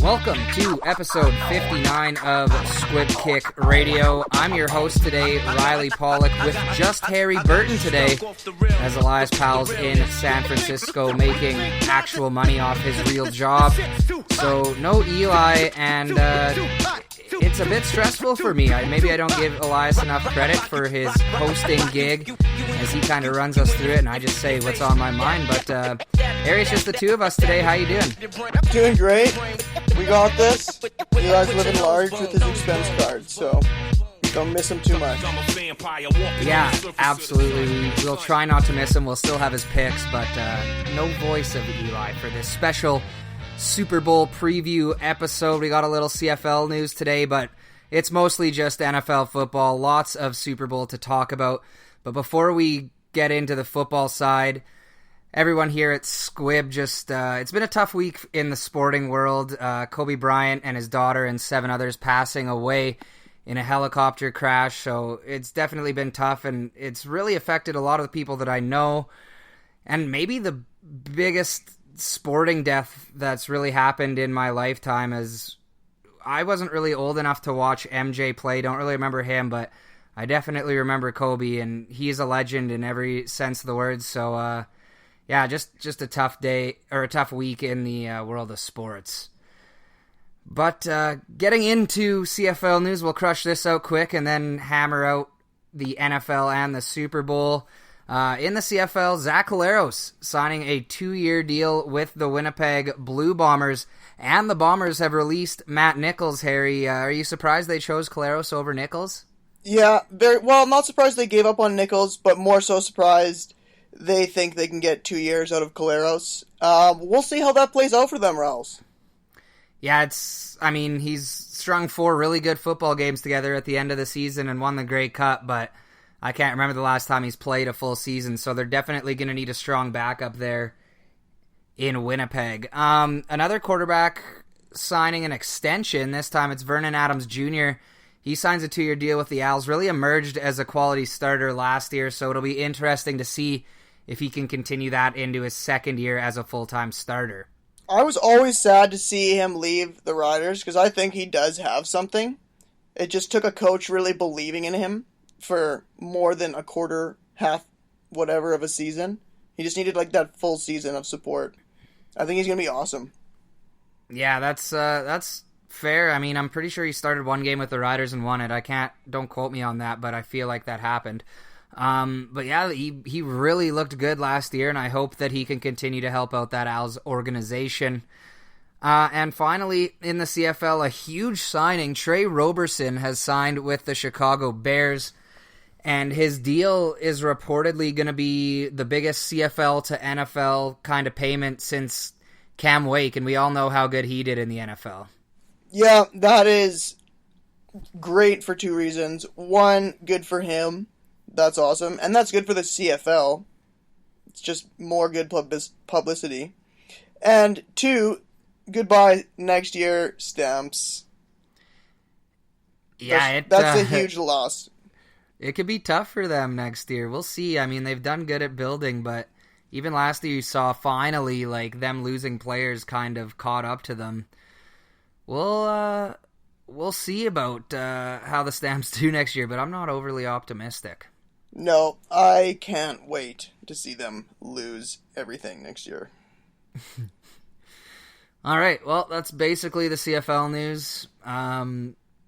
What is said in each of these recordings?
Welcome to episode 59 of Squib Kick Radio. I'm your host today, Riley Pollock, with just Harry Burton today, as Elias Powell's in San Francisco making actual money off his real job. So no Eli, and it's a bit stressful for me. Maybe I don't give Elias enough credit for his hosting gig, as he kind of runs us through it, and I just say what's on my mind. But Harry, it's just the two of us today. How you doing? Doing great. We got this. Eli's living large with his expense card, so don't miss him too much. Yeah, absolutely. We'll try not to miss him. We'll still have his picks, but no voice of Eli for this special Super Bowl preview episode. We got a little CFL news today, but it's mostly just NFL football. Lots of Super Bowl to talk about. But before we get into the football side, everyone here at Squib just, it's been a tough week in the sporting world. Kobe Bryant and his daughter and 7 others passing away in a helicopter crash. So it's definitely been tough, and it's really affected a lot of the people that I know. And maybe the biggest sporting death that's really happened in my lifetime is I wasn't really old enough to watch MJ play. Don't really remember him, but I definitely remember Kobe, and he's a legend in every sense of the word. So, yeah, just a tough day, or a tough week in the world of sports. But getting into CFL news, we'll crush this out quick and then hammer out the NFL and the Super Bowl. In the CFL, Zach Collaros signing a 2-year deal with the Winnipeg Blue Bombers, and the Bombers have released Matt Nichols. Harry, are you surprised they chose Collaros over Nichols? Yeah, not surprised they gave up on Nichols, but more so surprised they think they can get 2 years out of Collaros. We'll see how that plays out for them, Rouse. Yeah, he's strung 4 really good football games together at the end of the season and won the Grey Cup, but I can't remember the last time he's played a full season, so they're definitely going to need a strong backup there in Winnipeg. Another quarterback signing an extension. This time it's Vernon Adams Jr. He signs a 2-year deal with the Owls. Really emerged as a quality starter last year, so it'll be interesting to see if he can continue that into his second year as a full-time starter. I was always sad to see him leave the Riders, because I think he does have something. It just took a coach really believing in him for more than a quarter, half, whatever of a season. He just needed that full season of support. I think he's going to be awesome. Yeah, that's fair. I'm pretty sure he started one game with the Riders and won it. Don't quote me on that, but I feel like that happened. But yeah, he really looked good last year, and I hope that he can continue to help out that Owls organization. And finally, in the CFL, a huge signing. Trey Roberson has signed with the Chicago Bears, and his deal is reportedly going to be the biggest CFL to NFL kind of payment since Cam Wake, and we all know how good he did in the NFL. Yeah, that is great for 2 reasons. One, good for him. That's awesome. And that's good for the CFL. It's just more good publicity. And 2, goodbye next year, Stamps. Yeah, that's a huge loss. It could be tough for them next year. We'll see. They've done good at building, but even last year you saw finally them losing players kind of caught up to them. We'll see about how the Stamps do next year, but I'm not overly optimistic. No, I can't wait to see them lose everything next year. All right, well, that's basically the CFL news.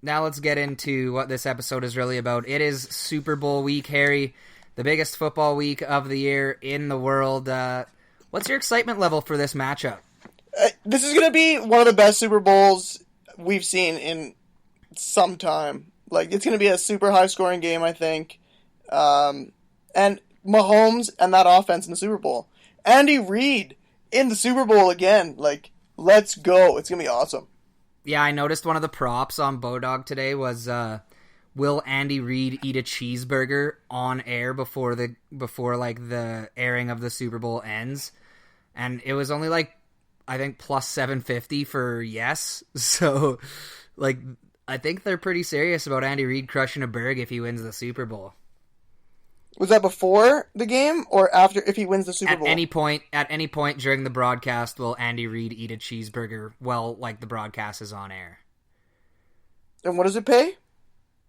Now let's get into what this episode is really about. It is Super Bowl week, Harry, the biggest football week of the year in the world. What's your excitement level for this matchup? This is going to be one of the best Super Bowls we've seen in some time. It's going to be a super high-scoring game, I think. And Mahomes and that offense in the Super Bowl. Andy Reid in the Super Bowl again. Let's go. It's going to be awesome. Yeah, I noticed one of the props on Bodog today was, will Andy Reid eat a cheeseburger on air before the airing of the Super Bowl ends? And it was only I think plus 750 for yes. So I think they're pretty serious about Andy Reid crushing a burg if he wins the Super Bowl. Was that before the game or after? If he wins the Super Bowl, At any point during the broadcast, will Andy Reid eat a cheeseburger? Well, like the broadcast is on air. And what does it pay?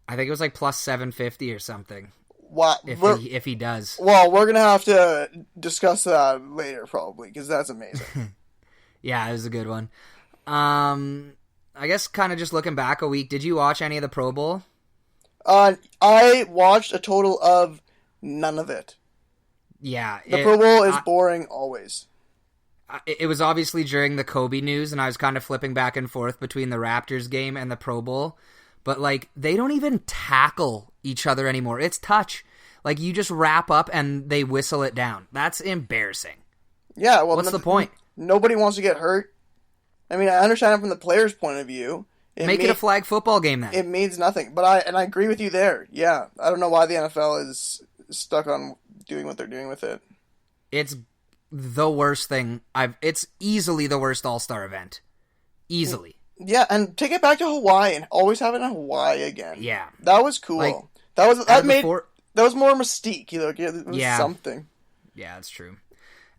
I think it was like plus 750 or something. What if he does? Well, we're gonna have to discuss that later, probably, because that's amazing. Yeah, it was a good one. I guess kind of just looking back a week. Did you watch any of the Pro Bowl? I watched a total of none of it. Yeah. The Pro Bowl is boring always. It was obviously during the Kobe news, and I was kind of flipping back and forth between the Raptors game and the Pro Bowl. But, like, they don't even tackle each other anymore. It's touch. Like, you just wrap up and they whistle it down. That's embarrassing. Yeah, well... What's the point? Nobody wants to get hurt. I mean, I understand it from the player's point of view. Make it a flag football game, then. It means nothing. But I agree with you there. Yeah, I don't know why the NFL is stuck on doing what they're doing with it. It's the worst thing. It's easily the worst All-Star event. Easily. Yeah, and take it back to Hawaii and always have it in Hawaii again. Yeah. That was cool. Like, that was more mystique. It was something. Yeah, that's true.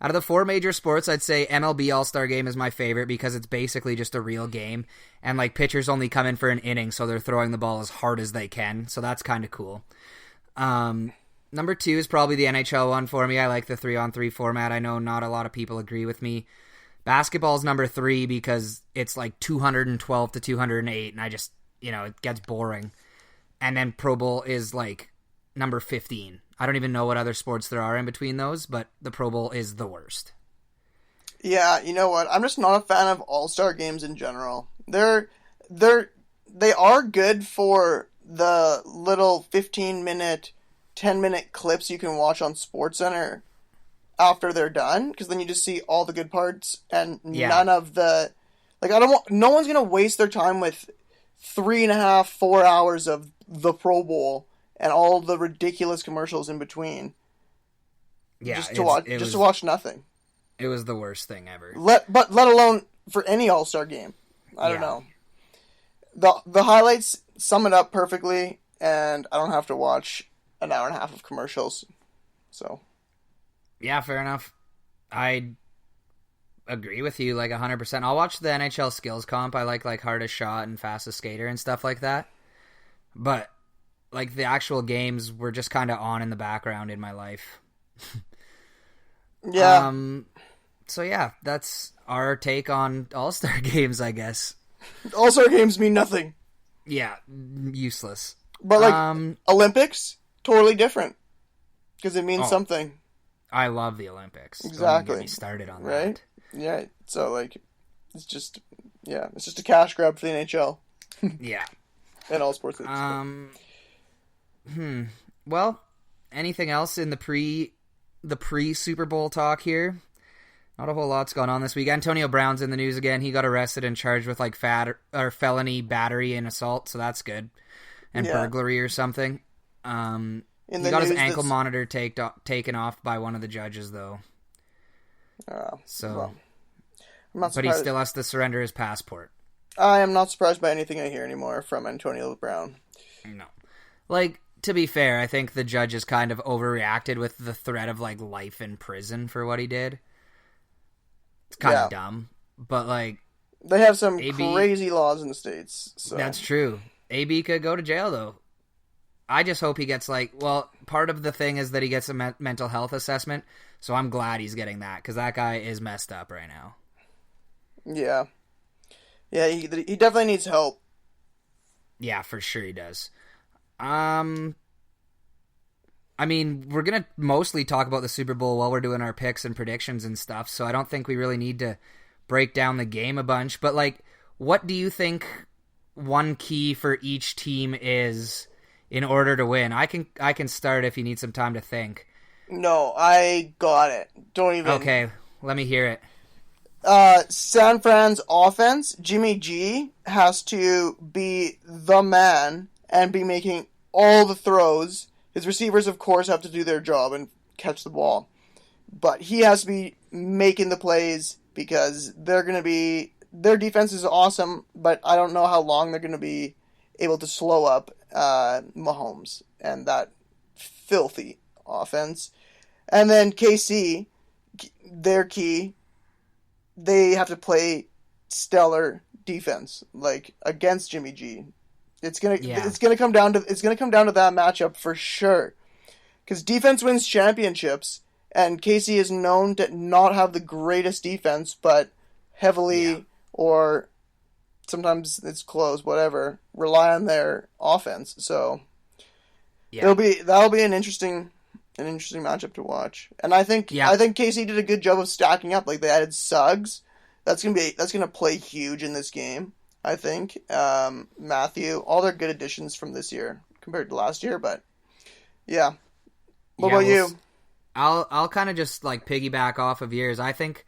Out of the four major sports, I'd say MLB All-Star Game is my favorite because it's basically just a real game. And, like, pitchers only come in for an inning, so they're throwing the ball as hard as they can. So that's kind of cool. Number 2 is probably the NHL one for me. I like the 3-on-3 format. I know not a lot of people agree with me. Basketball's number 3 because it's like 212 to 208, and I just, it gets boring. And then Pro Bowl is like number 15. I don't even know what other sports there are in between those, but the Pro Bowl is the worst. Yeah, you know what? I'm just not a fan of All-Star games in general. They are good for the little 15-minute, 10-minute clips you can watch on SportsCenter after they're done, because then you just see all the good parts and none of the... Like, no one's going to waste their time with 3.5, 4 hours of the Pro Bowl and all the ridiculous commercials in between. Yeah, to watch nothing. It was the worst thing ever. Let alone for any All-Star game. I don't know. The highlights sum it up perfectly, and I don't have to watch an hour and a half of commercials. So, yeah, fair enough. I agree with you like 100%. I'll watch the NHL skills comp. I like hardest shot and fastest skater and stuff like that. But like the actual games were just kind of on in the background in my life. Yeah. So yeah, that's our take on All-Star games, I guess. All-Star games mean nothing. Yeah, useless. But like Olympics, totally different because it means something. I love the Olympics. Exactly. Don't get me started on right? that. Yeah. So like, it's just a cash grab for the NHL. Yeah. And all sports. Well, anything else in the pre Super Bowl talk here? Not a whole lot's gone on this week. Antonio Brown's in the news again. He got arrested and charged with like felony battery and assault, so that's good. And burglary or something. He got his ankle monitor taken off by one of the judges, though. Well, but he still has to surrender his passport. I am not surprised by anything I hear anymore from Antonio Brown. No. Like, to be fair, I think the judges kind of overreacted with the threat of like life in prison for what he did. It's kind of dumb, but like they have some crazy laws in the States. So. That's true. AB could go to jail though. I just hope he gets part of the thing is that he gets a mental health assessment, so I'm glad he's getting that because that guy is messed up right now. Yeah. Yeah, he definitely needs help. Yeah, for sure he does. I mean, we're going to mostly talk about the Super Bowl while we're doing our picks and predictions and stuff, so I don't think we really need to break down the game a bunch. But, like, what do you think one key for each team is in order to win? I can start if you need some time to think. No, I got it. Don't even... Okay, let me hear it. San Fran's offense, Jimmy G, has to be the man and be making all the throws. His receivers, of course, have to do their job and catch the ball. But he has to be making the plays because their defense is awesome, but I don't know how long they're going to be able to slow up Mahomes and that filthy offense. And then KC, their key, they have to play stellar defense, like against Jimmy G. It's gonna come down to that matchup for sure, because defense wins championships, and KC is known to not have the greatest defense, but heavily or sometimes it's close, whatever, rely on their offense. So that'll be an interesting matchup to watch. And I think KC did a good job of stacking up. Like, they added Suggs. That's gonna play huge in this game, I think. Matthew, all their good additions from this year compared to last year, but yeah. What about you? I'll kind of just like piggyback off of yours. I think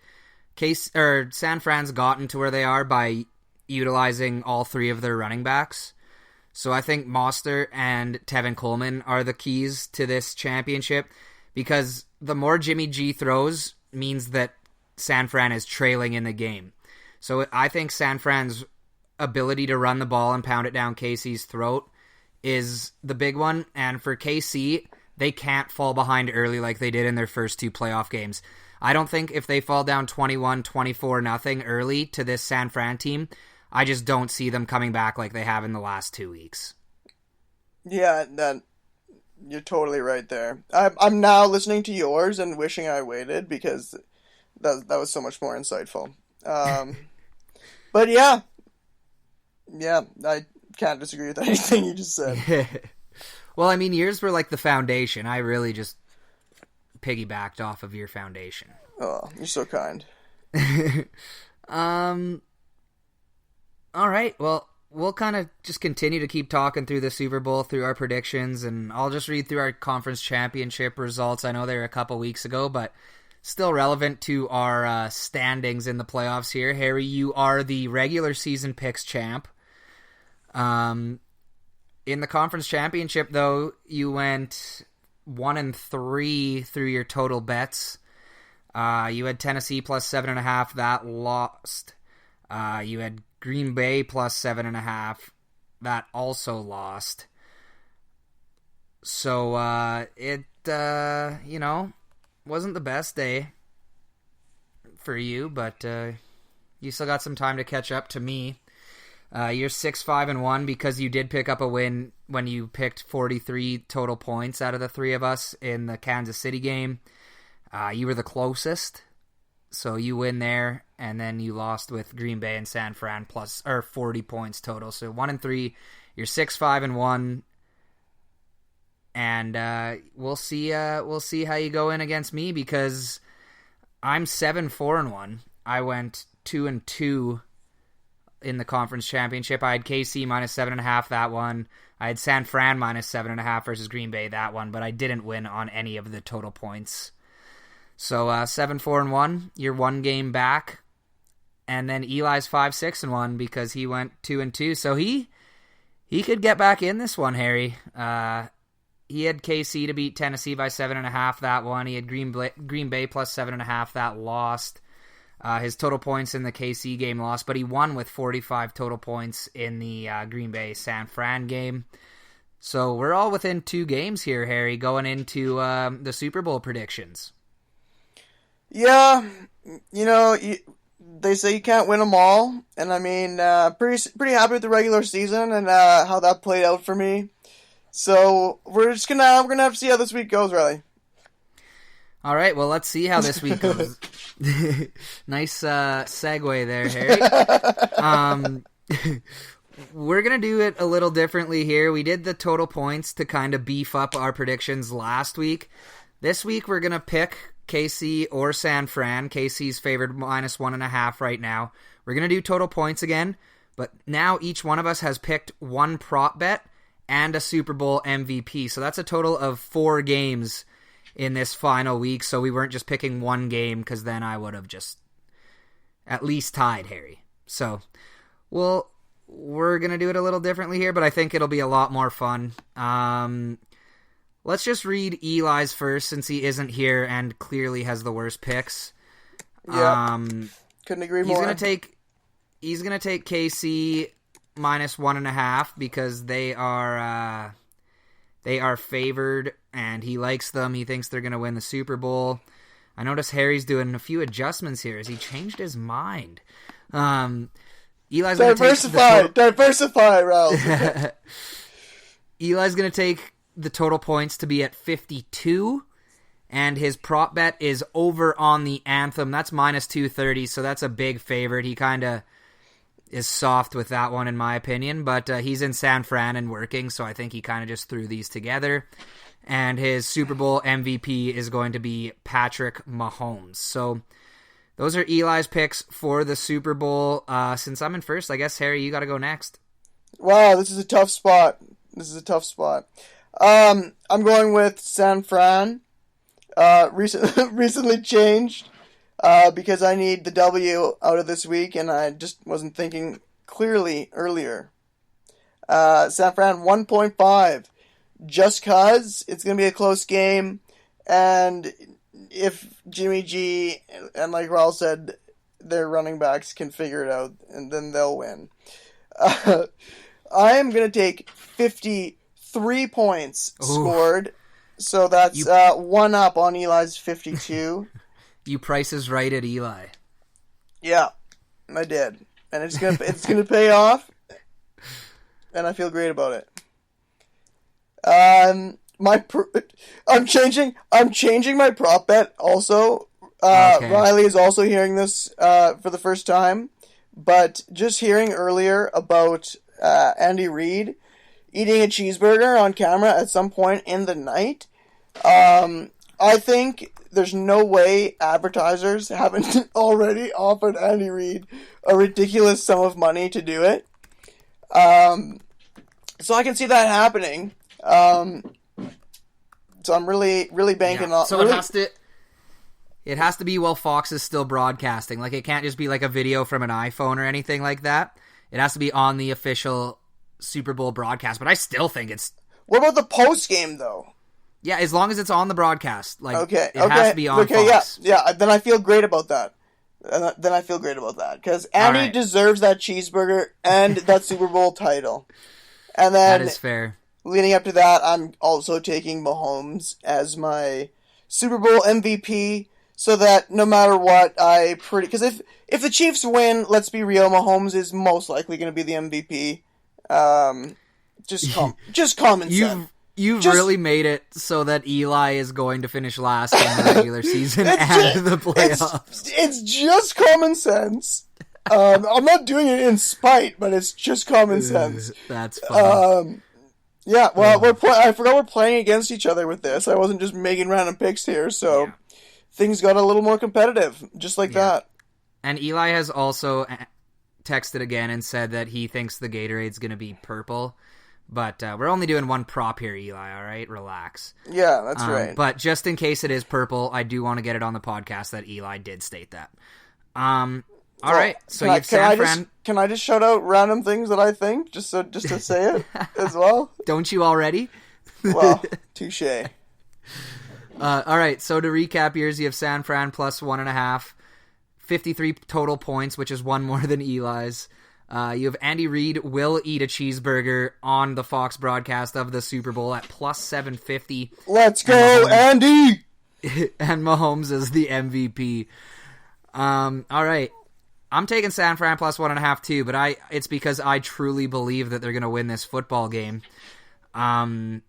San Fran's gotten to where they are by utilizing all three of their running backs. So I think Mostert and Tevin Coleman are the keys to this championship, because the more Jimmy G throws means that San Fran is trailing in the game. So I think San Fran's ability to run the ball and pound it down KC's throat is the big one. And for KC, they can't fall behind early like they did in their first two playoff games. I don't think if they fall down 21-24-0 early to this San Fran team, I just don't see them coming back like they have in the last 2 weeks. Yeah, you're totally right there. I'm now listening to yours and wishing I waited, because that was so much more insightful. But yeah, I can't disagree with anything you just said. Well, I mean, yours were like the foundation. I really just piggybacked off of your foundation. Oh, you're so kind. All right, well, we'll kind of just continue to keep talking through the Super Bowl, through our predictions, and I'll just read through our conference championship results. I know they were a couple weeks ago, but still relevant to our standings in the playoffs here. Harry, you are the regular season picks champ. In the conference championship, though, you went 1-3 through your total bets. You had Tennessee plus 7.5, that lost. You had Green Bay plus 7.5, that also lost. So it wasn't the best day for you, but you still got some time to catch up to me. You're 6-5-1 because you did pick up a win when you picked 43 total points out of the three of us in the Kansas City game. You were the closest, so you win there, and then you lost with Green Bay and San Fran plus 40 points total. So 1-3, you're 6-5-1, and we'll see how you go in against me, because I'm 7-4-1. I went 2-2 in the conference championship. I had KC minus 7.5 that one. I had San Fran minus 7.5 versus Green Bay that one, but I didn't win on any of the total points. So 7-4-1, you're one game back, and then Eli's 5-6-1 because he went 2-2. So he could get back in this one, Harry. He had KC to beat Tennessee by 7.5 that one. He had Green Bay plus 7.5 that lost. His total points in the KC game lost, but he won with 45 total points in the Green Bay San Fran game. So we're all within 2 games here, Harry, going into the Super Bowl predictions. Yeah, they say you can't win them all, and I mean, pretty happy with the regular season and how that played out for me. So we're gonna have to see how this week goes, Riley. All right, well, let's see how this week goes. Nice segue there, Harry. We're going to do it a little differently here. We did the total points to kind of beef up our predictions last week. This week, we're going to pick KC or San Fran. KC's favored minus 1.5 right now. We're going to do total points again, but now each one of us has picked one prop bet and a Super Bowl MVP. So that's a total of 4 games in this final week, so we weren't just picking one game, because then I would have just at least tied Harry. So we're going to do it a little differently here, but I think it'll be a lot more fun. Let's just read Eli's first, since he isn't here and clearly has the worst picks. Yeah, couldn't agree more. He's gonna take KC minus 1.5 because they They are favored, and he likes them. He thinks they're going to win the Super Bowl. I notice Harry's doing a few adjustments here. Has he changed his mind? Eli's going to diversify, Ralph. Eli's going to take the total points to be at 52, and his prop bet is over on the Anthem. That's minus 230, so that's a big favorite. He kind of is soft with that one, in my opinion, but he's in San Fran and working, so I think he kind of just threw these together. And his Super Bowl MVP is going to be Patrick Mahomes. So those are Eli's picks for the Super Bowl. Since I'm in first, I guess, Harry, you got to go next. Wow, this is a tough spot. I'm going with San Fran. Recently changed. Because I need the W out of this week, and I just wasn't thinking clearly earlier. San Fran 1.5. Just cause it's going to be a close game, and if Jimmy G and like Raul said, their running backs can figure it out, and then they'll win. I am going to take 53 points scored, so that's 1 up on Eli's 52. You Price is Right at Eli. Yeah, I did, and it's gonna pay off, and I feel great about it. I'm changing my prop bet also. Okay. Riley is also hearing this for the first time, but just hearing earlier about Andy Reid eating a cheeseburger on camera at some point in the night, I think there's no way advertisers haven't already offered Andy Reid a ridiculous sum of money to do it. So I can see that happening. So I'm really banking on. So it has to be while Fox is still broadcasting. Like, it can't just be like a video from an iPhone or anything like that. It has to be on the official Super Bowl broadcast. But I still think it's. What about the post game though? Yeah, as long as it's on the broadcast. Like, it has to be on Fox. Yeah. Then I feel great about that. Because Andy deserves that cheeseburger and that Super Bowl title. And then that is fair. Leading up to that, I'm also taking Mahomes as my Super Bowl MVP, so that no matter what, because if the Chiefs win, let's be real, Mahomes is most likely going to be the MVP. Just common sense. You've really made it so that Eli is going to finish last in the regular season and the playoffs. It's just common sense. I'm not doing it in spite, but it's just common sense. That's funny. Yeah, well, I forgot we're playing against each other with this. I wasn't just making random picks here, so things got a little more competitive, just like that. And Eli has also texted again and said that he thinks the Gatorade's going to be purple. But we're only doing one prop here, Eli, all right? Relax. Yeah, that's right. But just in case it is purple, I do want to get it on the podcast that Eli did state that. All right, so you have San Fran. Can I just shout out random things that I think, just to say it as well? Don't you already? Well, touche. All right, so to recap yours, you have San Fran plus 1.5, 53 total points, which is one more than Eli's. You have Andy Reid will eat a cheeseburger on the Fox broadcast of the Super Bowl at plus 750. Let's go, Andy! And Mahomes is the MVP. All right. I'm taking San Fran plus 1.5 too, but it's because I truly believe that they're going to win this football game. I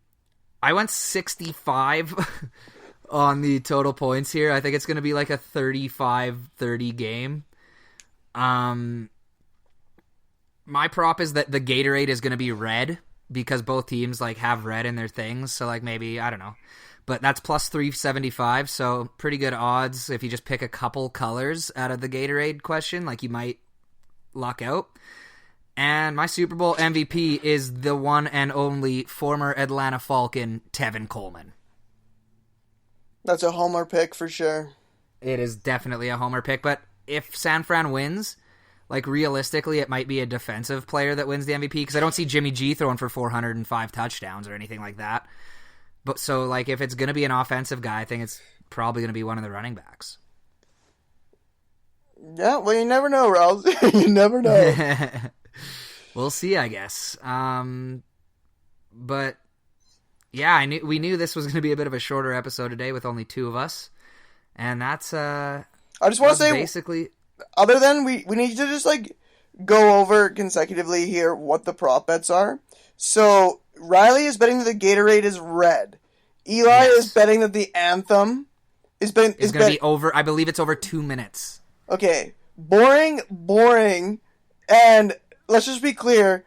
went 65 on the total points here. I think it's going to be like a 35-30 game. My prop is that the Gatorade is going to be red because both teams like have red in their things. So like maybe, I don't know. But that's plus 375, so pretty good odds if you just pick a couple colors out of the Gatorade question. Like you might luck out. And my Super Bowl MVP is the one and only former Atlanta Falcon, Tevin Coleman. That's a homer pick for sure. It is definitely a homer pick, but if San Fran wins, like realistically, it might be a defensive player that wins the MVP because I don't see Jimmy G throwing for 405 touchdowns or anything like that. But so, like, if it's going to be an offensive guy, I think it's probably going to be one of the running backs. Yeah, well, you never know, Rouse. You never know. We'll see, I guess. But Yeah, we knew this was going to be a bit of a shorter episode today with only 2 of us. And that's I just want to say, basically, other than we need to just like go over consecutively here what the prop bets are. So Riley is betting that the Gatorade is red. Eli is betting that the anthem is going to be over. I believe it's over 2 minutes. Okay, boring, and let's just be clear.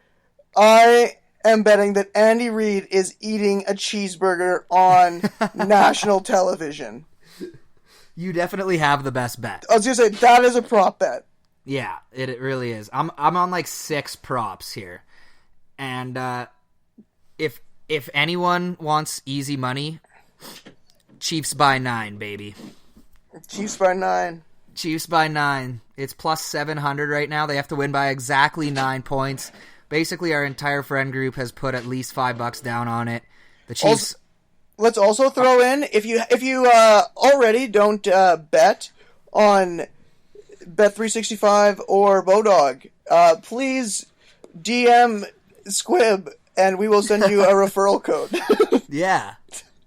I am betting that Andy Reid is eating a cheeseburger on national television. You definitely have the best bet. I was gonna say that is a prop bet. Yeah, it really is. I'm on like 6 props here, and if anyone wants easy money, Chiefs by 9, baby. Chiefs by 9. Chiefs by 9. It's plus 700 right now. They have to win by exactly 9 points. Basically, our entire friend group has put at least $5 down on it. The Chiefs. Let's also throw in, if you already don't bet on Bet365 or Bodog, please DM Squib and we will send you a referral code. Yeah.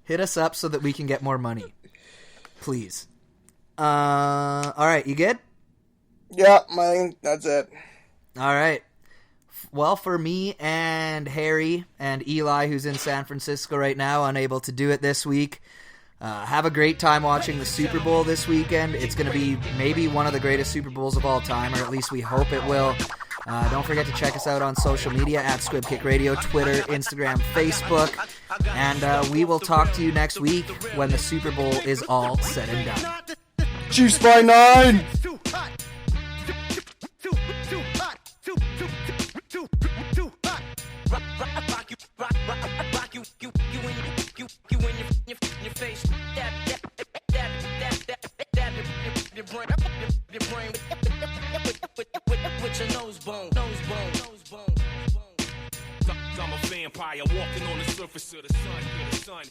Hit us up so that we can get more money. Please. All right, you good? Yeah, that's it. All right. Well, for me and Harry and Eli, who's in San Francisco right now, unable to do it this week, have a great time watching the Super Bowl this weekend. It's going to be maybe one of the greatest Super Bowls of all time, or at least we hope it will. Don't forget to check us out on social media at Squib Kick Radio, Twitter, Instagram, Facebook, and we will talk to you next week when the Super Bowl is all said and done. Chiefs by 9! I'm a vampire walking on the surface of the sun.